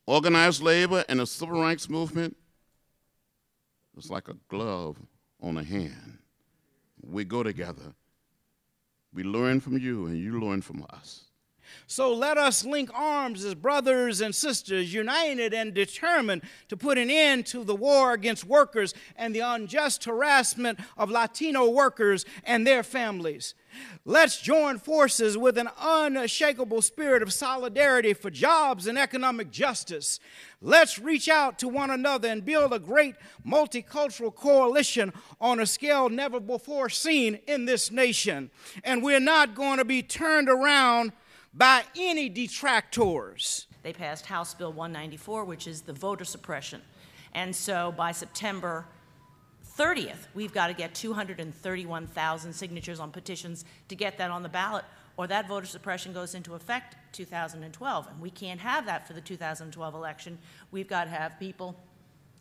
Organized labor and the civil rights movement is like a glove on a hand. We go together. We learn from you, and you learn from us. So let us link arms as brothers and sisters, united and determined to put an end to the war against workers and the unjust harassment of Latino workers and their families. Let's join forces with an unshakable spirit of solidarity for jobs and economic justice. Let's reach out to one another and build a great multicultural coalition on a scale never before seen in this nation. And we're not going to be turned around by any detractors. They passed House Bill 194, which is the voter suppression. And so by September 30th, we've got to get 231,000 signatures on petitions to get that on the ballot, or that voter suppression goes into effect 2012. And we can't have that for the 2012 election. We've got to have people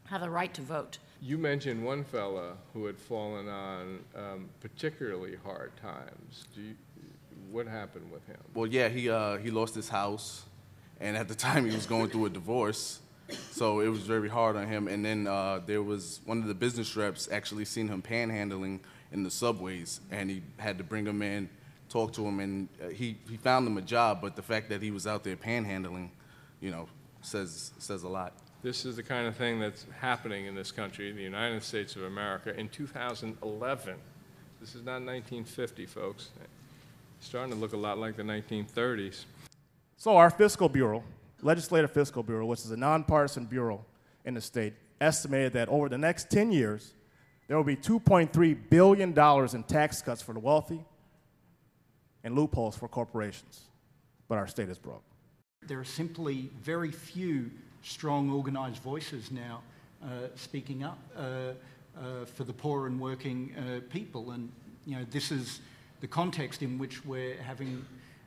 have a right to vote. You mentioned one fella who had fallen on particularly hard times. What happened with him? Well, yeah, he lost his house, and at the time he was going through a divorce, so it was very hard on him. And then there was one of the business reps actually seen him panhandling in the subways, and he had to bring him in, talk to him, and he found him a job. But the fact that he was out there panhandling, you know, says a lot. This is the kind of thing that's happening in this country, the United States of America, in 2011. This is not 1950, folks. Starting to look a lot like the 1930s. So our Fiscal Bureau, Legislative Fiscal Bureau, which is a nonpartisan bureau in the state, estimated that over the next 10 years, there will be $2.3 billion in tax cuts for the wealthy and loopholes for corporations. But our state is broke. There are simply very few strong organized voices now speaking up for the poor and working people. And you know, this is the context in which we're having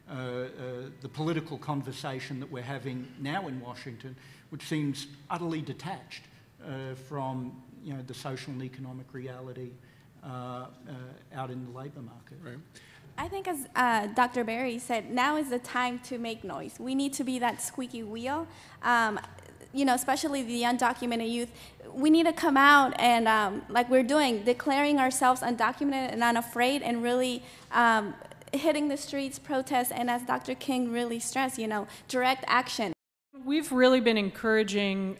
the political conversation that we're having now in Washington, which seems utterly detached from the social and economic reality out in the labor market. Right. I think, as Dr. Berry said, now is the time to make noise. We need to be that squeaky wheel. Especially the undocumented youth, we need to come out and, like we're doing, declaring ourselves undocumented and unafraid, and really hitting the streets, protests, and as Dr. King really stressed, direct action. We've really been encouraging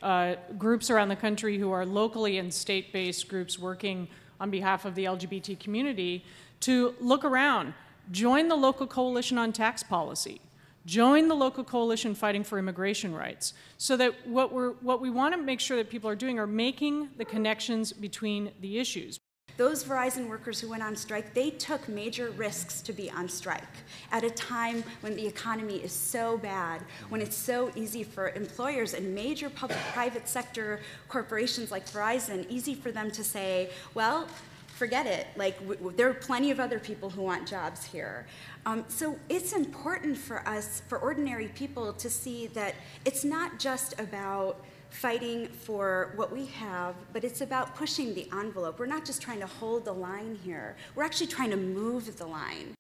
groups around the country who are locally and state-based groups working on behalf of the LGBT community to look around, join the local coalition on tax policy. Join the local coalition fighting for immigration rights, so that what we want to make sure that people are doing are making the connections between the issues. Those Verizon workers who went on strike, they took major risks to be on strike at a time when the economy is so bad, when it's so easy for employers and major private sector corporations like Verizon, easy for them to say, well, forget it. Like, there are plenty of other people who want jobs here. So it's important for us, for ordinary people, to see that it's not just about fighting for what we have, but it's about pushing the envelope. We're not just trying to hold the line here. We're actually trying to move the line.